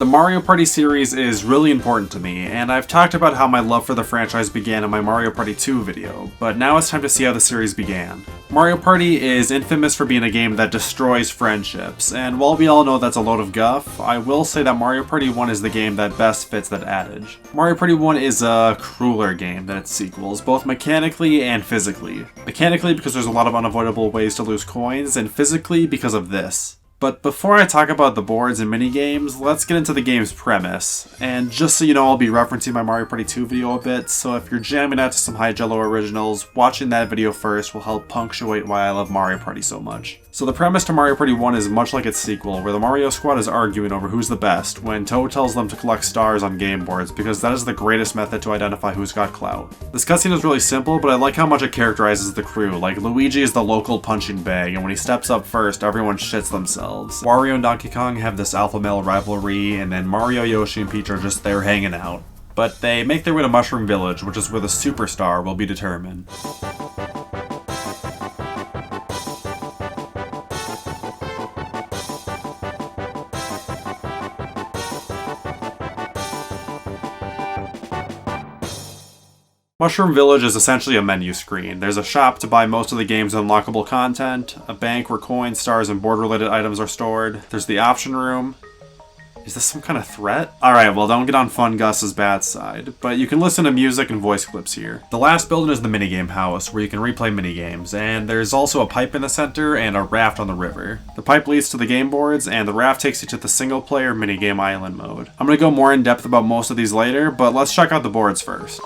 The Mario Party series is really important to me, and I've talked about how my love for the franchise began in my Mario Party 2 video, but now it's time to see how the series began. Mario Party is infamous for being a game that destroys friendships, and while we all know that's a load of guff, I will say that Mario Party 1 is the game that best fits that adage. Mario Party 1 is a crueler game than its sequels, both mechanically and physically. Mechanically because there's a lot of unavoidable ways to lose coins, and physically because of this. But before I talk about the boards and minigames, let's get into the game's premise. And just so you know, I'll be referencing my Mario Party 2 video a bit, so if you're jamming out to some HiJello originals, watching that video first will help punctuate why I love Mario Party so much. So the premise to Mario Party 1 is much like its sequel, where the Mario Squad is arguing over who's the best, when Toad tells them to collect stars on game boards, because that is the greatest method to identify who's got clout. This cutscene is really simple, but I like how much it characterizes the crew. Like, Luigi is the local punching bag, and when he steps up first, everyone shits themselves. Wario and Donkey Kong have this alpha male rivalry, and then Mario, Yoshi, and Peach are just there hanging out. But they make their way to Mushroom Village, which is where the superstar will be determined. Mushroom Village is essentially a menu screen. There's a shop to buy most of the game's unlockable content, a bank where coins, stars, and board-related items are stored. There's the option room. Is this some kind of threat? Alright, well, don't get on Fun Gus's bad side, but you can listen to music and voice clips here. The last building is the minigame house, where you can replay minigames, and there's also a pipe in the center and a raft on the river. The pipe leads to the game boards, and the raft takes you to the single-player minigame island mode. I'm gonna go more in depth about most of these later, but let's check out the boards first.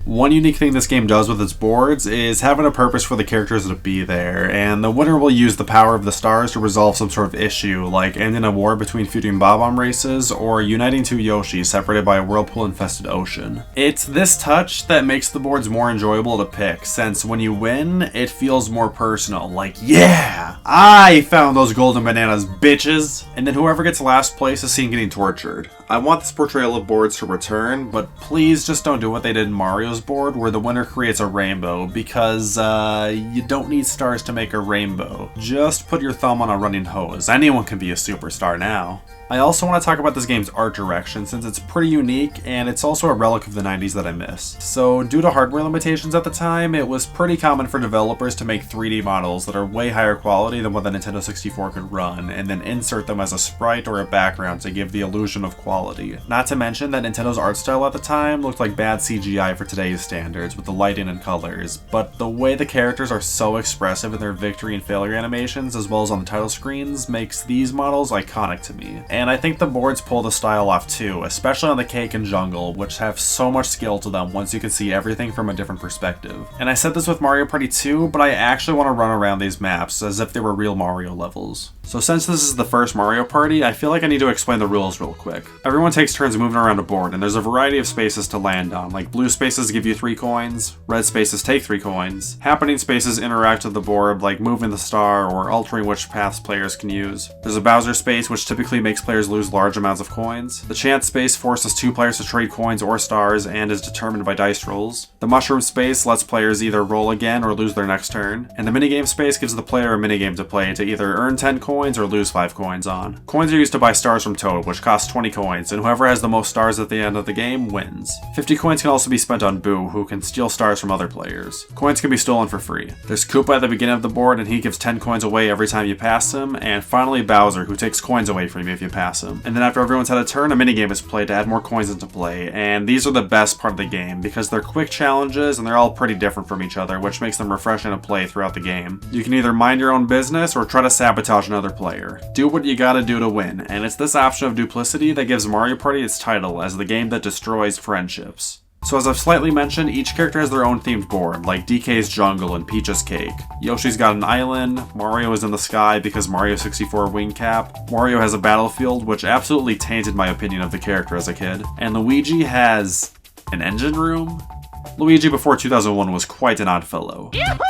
One unique thing this game does with its boards is having a purpose for the characters to be there, and the winner will use the power of the stars to resolve some sort of issue, like ending a war between feuding Bob-omb races, or uniting two Yoshis separated by a whirlpool-infested ocean. It's this touch that makes the boards more enjoyable to pick, since when you win, it feels more personal, like, yeah! I found those golden bananas, bitches! And then whoever gets last place is seen getting tortured. I want this portrayal of boards to return, but please just don't do what they did in Mario's board, where the winner creates a rainbow, because you don't need stars to make a rainbow. Just put your thumb on a running hose. Anyone can be a superstar now. I also want to talk about this game's art direction, since it's pretty unique, and it's also a relic of the 90s that I missed. So due to hardware limitations at the time, it was pretty common for developers to make 3D models that are way higher quality than what the Nintendo 64 could run, and then insert them as a sprite or a background to give the illusion of quality. Not to mention that Nintendo's art style at the time looked like bad CGI for today's standards, with the lighting and colors, but the way the characters are so expressive in their victory and failure animations, as well as on the title screens, makes these models iconic to me. And I think the boards pull the style off too, especially on the Cake and Jungle, which have so much skill to them once you can see everything from a different perspective. And I said this with Mario Party 2, but I actually want to run around these maps as if they were real Mario levels. So since this is the first Mario Party, I feel like I need to explain the rules real quick. Everyone takes turns moving around a board, and there's a variety of spaces to land on, like blue spaces give you 3 coins, red spaces take 3 coins, happening spaces interact with the board, like moving the star or altering which paths players can use. There's a Bowser space, which typically makes players lose large amounts of coins. The chance space forces 2 players to trade coins or stars and is determined by dice rolls. The mushroom space lets players either roll again or lose their next turn. And the minigame space gives the player a minigame to play to either earn 10 coins or lose 5 coins on. Coins are used to buy stars from Toad, which costs 20 coins, and whoever has the most stars at the end of the game wins. 50 coins can also be spent on Boo, who can steal stars from other players. Coins can be stolen for free. There's Koopa at the beginning of the board, and he gives 10 coins away every time you pass him, and finally Bowser, who takes coins away from you if you pass him. And then after everyone's had a turn, a minigame is played to add more coins into play, and these are the best part of the game, because they're quick challenges and they're all pretty different from each other, which makes them refreshing to play throughout the game. You can either mind your own business or try to sabotage another player. Do what you gotta do to win, and it's this option of duplicity that gives Mario Party its title as the game that destroys friendships. So as I've slightly mentioned, each character has their own themed board, like DK's Jungle and Peach's Cake. Yoshi's got an island, Mario is in the sky because Mario 64 wing cap, Wario has a battlefield, which absolutely tainted my opinion of the character as a kid, and Luigi has an engine room? Luigi before 2001 was quite an odd fellow. Yahoo!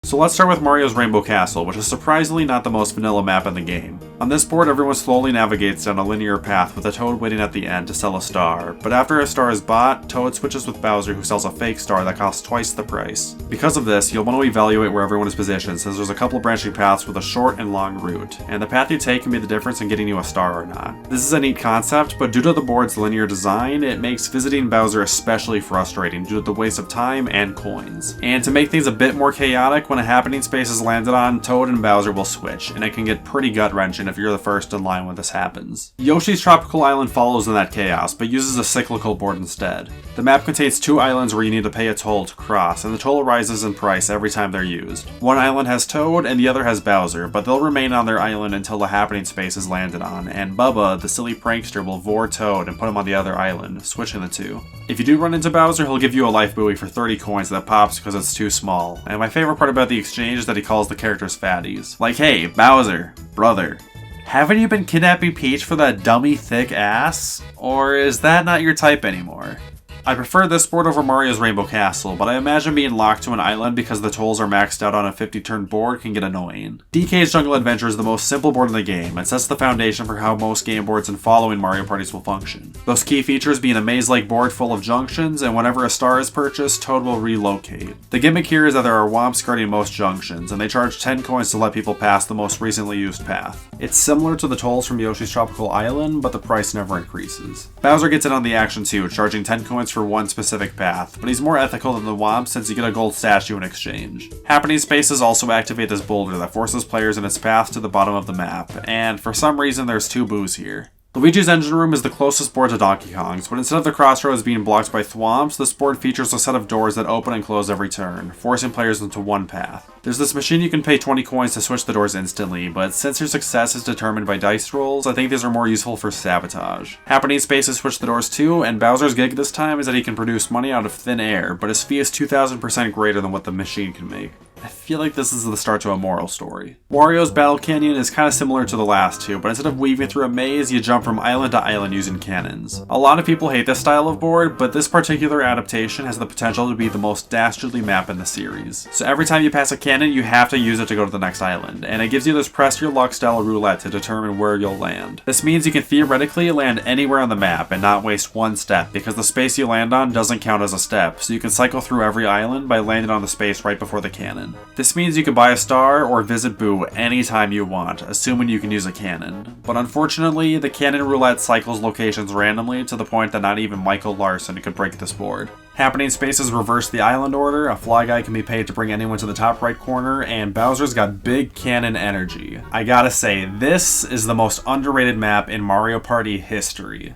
So let's start with Mario's Rainbow Castle, which is surprisingly not the most vanilla map in the game. On this board, everyone slowly navigates down a linear path with a Toad waiting at the end to sell a star, but after a star is bought, Toad switches with Bowser who sells a fake star that costs twice the price. Because of this, you'll want to evaluate where everyone is positioned since there's a couple branching paths with a short and long route, and the path you take can be the difference in getting you a star or not. This is a neat concept, but due to the board's linear design, it makes visiting Bowser especially frustrating due to the waste of time and coins. And to make things a bit more chaotic, when a happening space is landed on, Toad and Bowser will switch, and it can get pretty gut-wrenching if you're the first in line when this happens. Yoshi's Tropical Island follows in that chaos, but uses a cyclical board instead. The map contains 2 islands where you need to pay a toll to cross, and the toll rises in price every time they're used. One island has Toad, and the other has Bowser, but they'll remain on their island until the happening space is landed on, and Bubba, the silly prankster, will vore Toad and put him on the other island, switching the two. If you do run into Bowser, he'll give you a life buoy for 30 coins that pops because it's too small, and my favorite part about the exchange is that he calls the characters fatties. Like, hey, Bowser, brother, haven't you been kidnapping Peach for that dummy thick ass? Or is that not your type anymore? I prefer this board over Mario's Rainbow Castle, but I imagine being locked to an island because the tolls are maxed out on a 50-turn board can get annoying. DK's Jungle Adventure is the most simple board in the game and sets the foundation for how most game boards and following Mario parties will function. Those key features being a maze-like board full of junctions, and whenever a star is purchased, Toad will relocate. The gimmick here is that there are womps guarding most junctions, and they charge 10 coins to let people pass the most recently used path. It's similar to the tolls from Yoshi's Tropical Island, but the price never increases. Bowser gets in on the action too, charging 10 coins for one specific path, but he's more ethical than the Womp since you get a gold statue in exchange. Happening spaces also activate this boulder that forces players in its path to the bottom of the map, and for some reason there's 2 boos here. Luigi's Engine Room is the closest board to Donkey Kong's, but instead of the crossroads being blocked by thwomps, this board features a set of doors that open and close every turn, forcing players into one path. There's this machine you can pay 20 coins to switch the doors instantly, but since your success is determined by dice rolls, I think these are more useful for sabotage. Happening spaces switch the doors too, and Bowser's gig this time is that he can produce money out of thin air, but his fee is 2,000% greater than what the machine can make. I feel like this is the start to a moral story. Wario's Battle Canyon is kind of similar to the last two, but instead of weaving through a maze, you jump from island to island using cannons. A lot of people hate this style of board, but this particular adaptation has the potential to be the most dastardly map in the series. So every time you pass a cannon, you have to use it to go to the next island, and it gives you this press your luck style roulette to determine where you'll land. This means you can theoretically land anywhere on the map and not waste one step, because the space you land on doesn't count as a step, so you can cycle through every island by landing on the space right before the cannon. This means you can buy a star or visit Boo anytime you want, assuming you can use a cannon. But unfortunately, the cannon roulette cycles locations randomly to the point that not even Michael Larson could break this board. Happening spaces reverse the island order, a fly guy can be paid to bring anyone to the top right corner, and Bowser's got big cannon energy. I gotta say, this is the most underrated map in Mario Party history.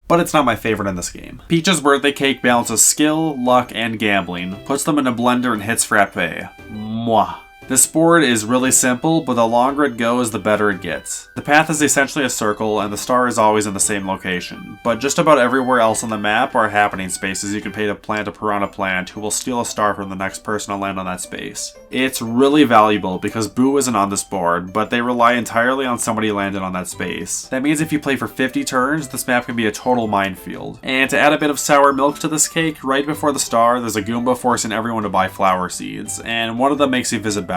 But it's not my favorite in this game. Peach's birthday cake balances skill, luck, and gambling, puts them in a blender and hits frappe. Mwah. This board is really simple, but the longer it goes, the better it gets. The path is essentially a circle, and the star is always in the same location. But just about everywhere else on the map are happening spaces you can pay to plant a piranha plant who will steal a star from the next person to land on that space. It's really valuable because Boo isn't on this board, but they rely entirely on somebody landing on that space. That means if you play for 50 turns, this map can be a total minefield. And to add a bit of sour milk to this cake, right before the star, there's a Goomba forcing everyone to buy flower seeds, and one of them makes you visit Bowser.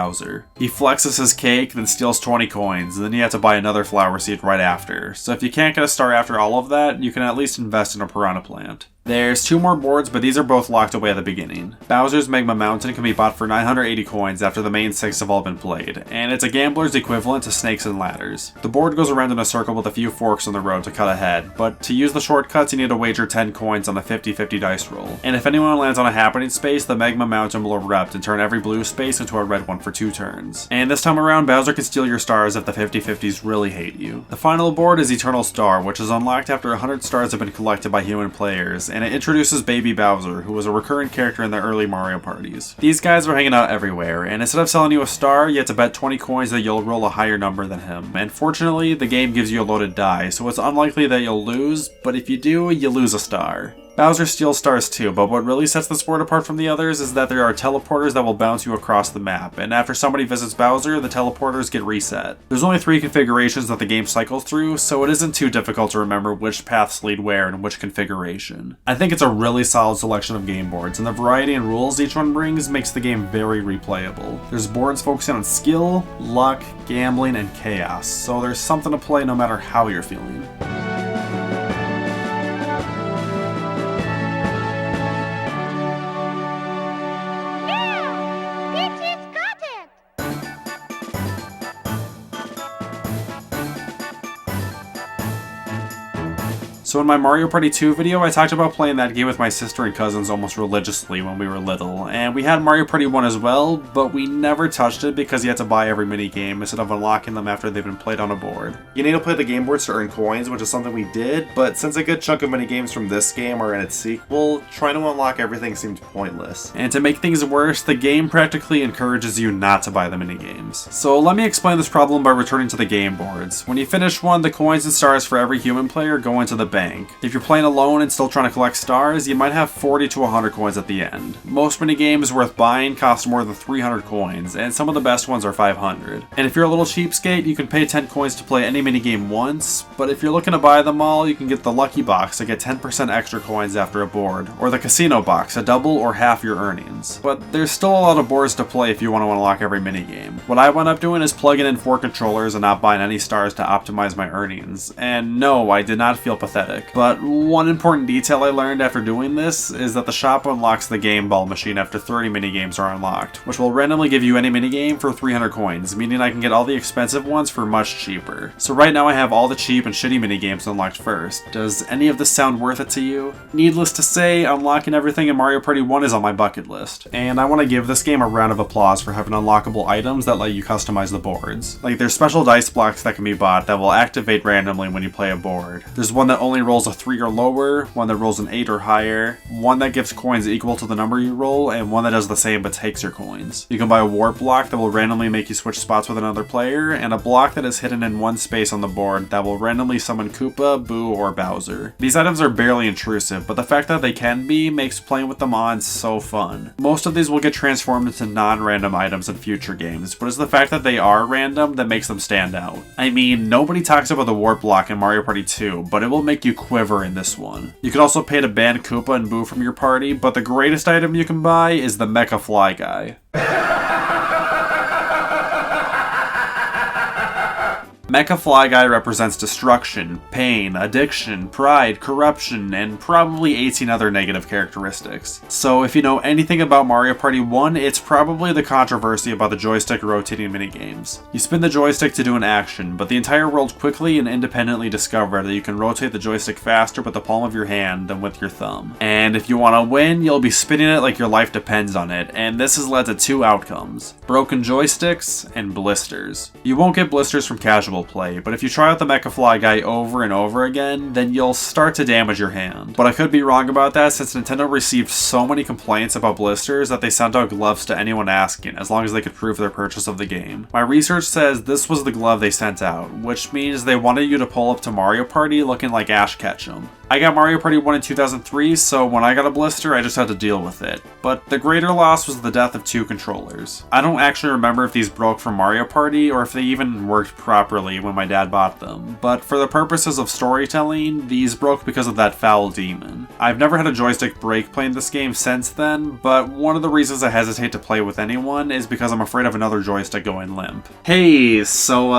He flexes his cake, then steals 20 coins, and then you have to buy another flower seed right after. So if you can't get a star after all of that, you can at least invest in a piranha plant. There's 2 more boards, but these are both locked away at the beginning. Bowser's Magma Mountain can be bought for 980 coins after the main 6 have all been played, and it's a gambler's equivalent to Snakes and Ladders. The board goes around in a circle with a few forks on the road to cut ahead, but to use the shortcuts you need to wager 10 coins on the 50-50 dice roll. And if anyone lands on a happening space, the Magma Mountain will erupt and turn every blue space into a red one for 2 turns. And this time around, Bowser can steal your stars if the 50-50s really hate you. The final board is Eternal Star, which is unlocked after 100 stars have been collected by human players, and it introduces Baby Bowser, who was a recurring character in the early Mario parties. These guys are hanging out everywhere, and instead of selling you a star, you have to bet 20 coins that you'll roll a higher number than him. And fortunately, the game gives you a loaded die, so it's unlikely that you'll lose, but if you do, you lose a star. Bowser steals stars too, but what really sets this board apart from the others is that there are teleporters that will bounce you across the map, and after somebody visits Bowser, the teleporters get reset. There's only 3 configurations that the game cycles through, so it isn't too difficult to remember which paths lead where and which configuration. I think it's a really solid selection of game boards, and the variety and rules each one brings makes the game very replayable. There's boards focusing on skill, luck, gambling, and chaos, so there's something to play no matter how you're feeling. So in my Mario Party 2 video, I talked about playing that game with my sister and cousins almost religiously when we were little, and we had Mario Party 1 as well, but we never touched it because you had to buy every minigame instead of unlocking them after they've been played on a board. You need to play the game boards to earn coins, which is something we did, but since a good chunk of minigames from this game are in its sequel, trying to unlock everything seemed pointless. And to make things worse, the game practically encourages you not to buy the minigames. So let me explain this problem by returning to the game boards. When you finish one, the coins and stars for every human player go into the bank. If you're playing alone and still trying to collect stars, you might have 40 to 100 coins at the end. Most minigames worth buying cost more than 300 coins, and some of the best ones are 500. And if you're a little cheapskate, you can pay 10 coins to play any minigame once, but if you're looking to buy them all, you can get the Lucky Box to get 10% extra coins after a board, or the Casino Box to double or half your earnings. But there's still a lot of boards to play if you want to unlock every minigame. What I wound up doing is plugging in 4 controllers and not buying any stars to optimize my earnings. And no, I did not feel pathetic. But one important detail I learned after doing this is that the shop unlocks the game ball machine after 30 minigames are unlocked, which will randomly give you any minigame for 300 coins, meaning I can get all the expensive ones for much cheaper. So right now I have all the cheap and shitty minigames unlocked first. Does any of this sound worth it to you? Needless to say, unlocking everything in Mario Party 1 is on my bucket list, and I want to give this game a round of applause for having unlockable items that let you customize the boards. Like, there's special dice blocks that can be bought that will activate randomly when you play a board. There's one that only rolls a 3 or lower, one that rolls an 8 or higher, one that gives coins equal to the number you roll, and one that does the same but takes your coins. You can buy a warp block that will randomly make you switch spots with another player, and a block that is hidden in one space on the board that will randomly summon Koopa, Boo, or Bowser. These items are barely intrusive, but the fact that they can be makes playing with them on so fun. Most of these will get transformed into non-random items in future games, but it's the fact that they are random that makes them stand out. I mean, nobody talks about the warp block in Mario Party 2, but it will make you quiver in this one. You can also pay to ban Koopa and Boo from your party, but the greatest item you can buy is the Mecha Fly Guy. Mecha Fly Guy represents destruction, pain, addiction, pride, corruption, and probably 18 other negative characteristics. So if you know anything about Mario Party 1, it's probably the controversy about the joystick rotating minigames. You spin the joystick to do an action, but the entire world quickly and independently discovered that you can rotate the joystick faster with the palm of your hand than with your thumb. And if you want to win, you'll be spinning it like your life depends on it, and this has led to 2 outcomes: broken joysticks and blisters. You won't get blisters from casual play, but if you try out the Mecha Fly Guy over and over again, then you'll start to damage your hand. But I could be wrong about that, since Nintendo received so many complaints about blisters that they sent out gloves to anyone asking, as long as they could prove their purchase of the game. My research says this was the glove they sent out, which means they wanted you to pull up to Mario Party looking like Ash Ketchum. I got Mario Party 1 in 2003, so when I got a blister, I just had to deal with it. But the greater loss was the death of 2 controllers. I don't actually remember if these broke from Mario Party, or if they even worked properly when my dad bought them, but for the purposes of storytelling, these broke because of that foul demon. I've never had a joystick break playing this game since then, but one of the reasons I hesitate to play with anyone is because I'm afraid of another joystick going limp. Hey, so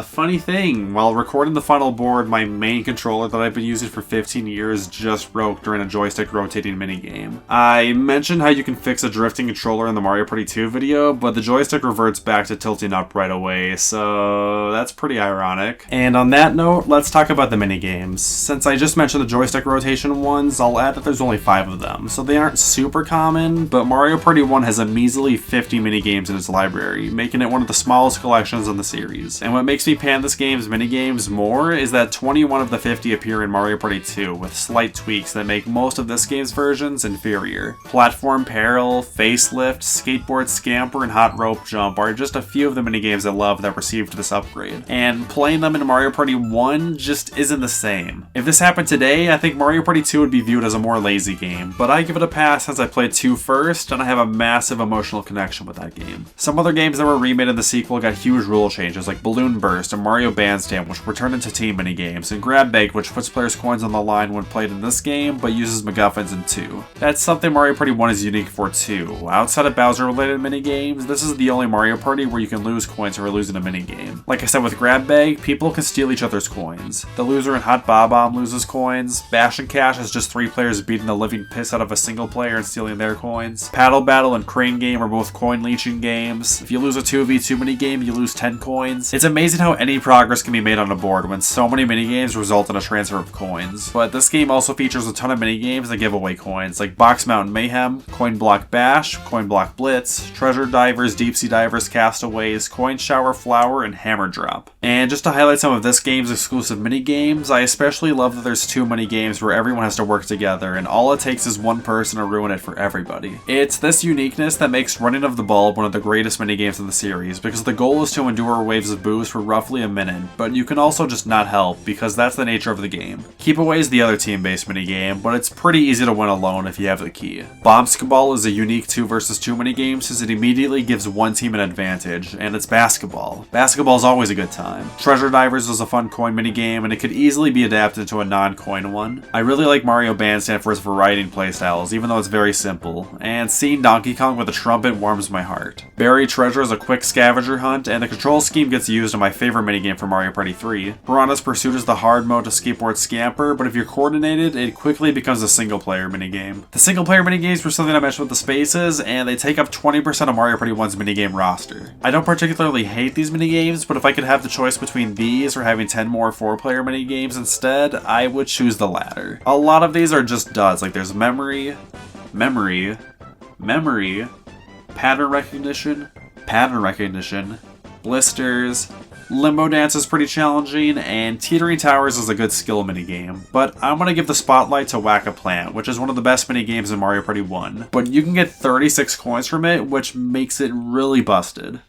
funny thing, while recording the final board, my main controller that I've been using for 15 years just broke during a joystick rotating minigame. I mentioned how you can fix a drifting controller in the Mario Party 2 video, but the joystick reverts back to tilting up right away, so that's pretty ironic. And on that note, let's talk about the minigames. Since I just mentioned the joystick rotation ones, I'll add that there's only 5 of them, so they aren't super common, but Mario Party 1 has a measly 50 minigames in its library, making it one of the smallest collections in the series. And what makes me pan this game's minigames more is that 21 of the 50 appear in Mario Party 2, with slight tweaks that make most of this game's versions inferior. Platform Peril, Facelift, Skateboard Scamper, and Hot Rope Jump are just a few of the minigames I love that received this upgrade, and playing them in Mario Party 1 just isn't the same. If this happened today, I think Mario Party 2 would be viewed as a more lazy game, but I give it a pass since I played 2 first, and I have a massive emotional connection with that game. Some other games that were remade in the sequel got huge rule changes like Balloon Burst and Mario Bandstand, which were turned into team minigames, and Grab Bag, which puts players' coins on the line when played in this game, but uses MacGuffins in 2. That's something Mario Party 1 is unique for too. Outside of Bowser-related minigames, this is the only Mario Party where you can lose coins for losing a minigame. Like I said with Grab Bag, people can steal each other's coins. The loser in Hot Bob-omb loses coins. Bash and Cash is just 3 players beating the living piss out of a single player and stealing their coins. Paddle Battle and Crane Game are both coin leeching games. If you lose a 2v2 minigame, you lose 10 coins. It's amazing how any progress can be made on a board when so many minigames result in a transfer of coins. But this game also features a ton of minigames that give away coins, like Box Mountain Mayhem, Coin Block Bash, Coin Block Blitz, Treasure Divers, Deep Sea Divers, Castaways, Coin Shower Flower, and Hammer Drop. And just to highlight some of this game's exclusive minigames, I especially love that there's 2 minigames where everyone has to work together, and all it takes is one person to ruin it for everybody. It's this uniqueness that makes Running of the Bulb one of the greatest minigames in the series, because the goal is to endure waves of booze for roughly a minute, but you can also just not help, because that's the nature of the game. Keep Away is the other team-based minigame, but it's pretty easy to win alone if you have the key. Bombskball is a unique 2 vs 2 minigame since it immediately gives one team an advantage, and it's basketball. Basketball is always a good time. Treasure Divers is a fun coin minigame, and it could easily be adapted to a non-coin one. I really like Mario Bandstand for its variety in playstyles, even though it's very simple, and seeing Donkey Kong with a trumpet warms my heart. Buried Treasure is a quick scavenger hunt, and the control scheme gets used in my favorite minigame for Mario Party 3. Piranha's Pursuit is the hard mode to Skateboard Scamper, but if you're coordinated, it quickly becomes a single-player minigame. The single-player minigames were something I mentioned with the spaces, and they take up 20% of Mario Party 1's minigame roster. I don't particularly hate these minigames, but if I could have the choice between these or having 10 more 4-player minigames instead, I would choose the latter. A lot of these are just duds, like there's Memory, Pattern Recognition, Blisters, Limbo Dance is pretty challenging, and Teetering Towers is a good skill minigame, but I'm gonna give the spotlight to Whack-A-Plant, which is one of the best minigames in Mario Party 1, but you can get 36 coins from it, which makes it really busted.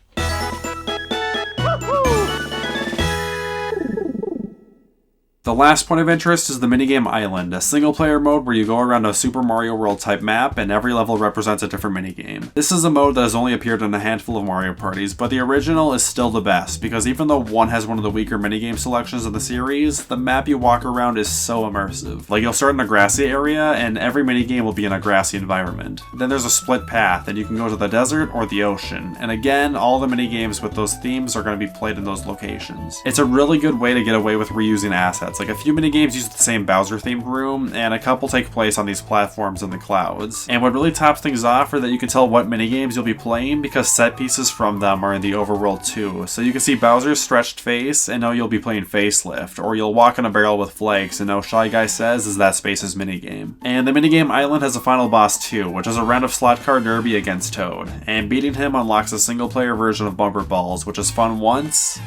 The last point of interest is the minigame Island, a single-player mode where you go around a Super Mario World type map and every level represents a different minigame. This is a mode that has only appeared in a handful of Mario parties, but the original is still the best, because even though 1 has one of the weaker minigame selections in the series, the map you walk around is so immersive. Like, you'll start in a grassy area, and every minigame will be in a grassy environment. Then there's a split path, and you can go to the desert or the ocean, and again, all the minigames with those themes are going to be played in those locations. It's a really good way to get away with reusing assets. Like, a few minigames use the same Bowser-themed room, and a couple take place on these platforms in the clouds. And what really tops things off are that you can tell what minigames you'll be playing because set pieces from them are in the overworld too. So you can see Bowser's stretched face and know you'll be playing Facelift, or you'll walk in a barrel with flakes and know Shy Guy Says is that space's minigame. And the minigame Island has a final boss too, which is a round of slot car derby against Toad, and beating him unlocks a single-player version of Bumper Balls, which is fun once.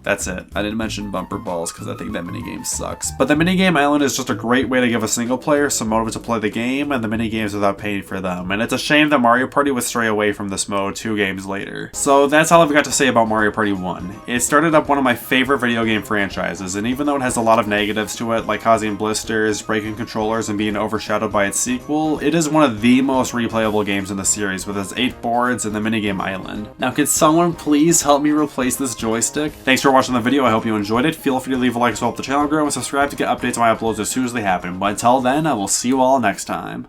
That's it. I didn't mention Bumper Balls because I think that minigame sucks. But the minigame Island is just a great way to give a single player some motive to play the game and the minigames without paying for them. And it's a shame that Mario Party would stray away from this mode 2 games later. So that's all I've got to say about Mario Party 1. It started up one of my favorite video game franchises, and even though it has a lot of negatives to it, like causing blisters, breaking controllers, and being overshadowed by its sequel, it is one of the most replayable games in the series with its 8 boards and the minigame Island. Now, could someone please help me replace this joystick? Thanks for watching the video. I hope you enjoyed it. Feel free to leave a like to help the channel grow and subscribe to get updates on my uploads as soon as they happen. But until then, I will see you all next time.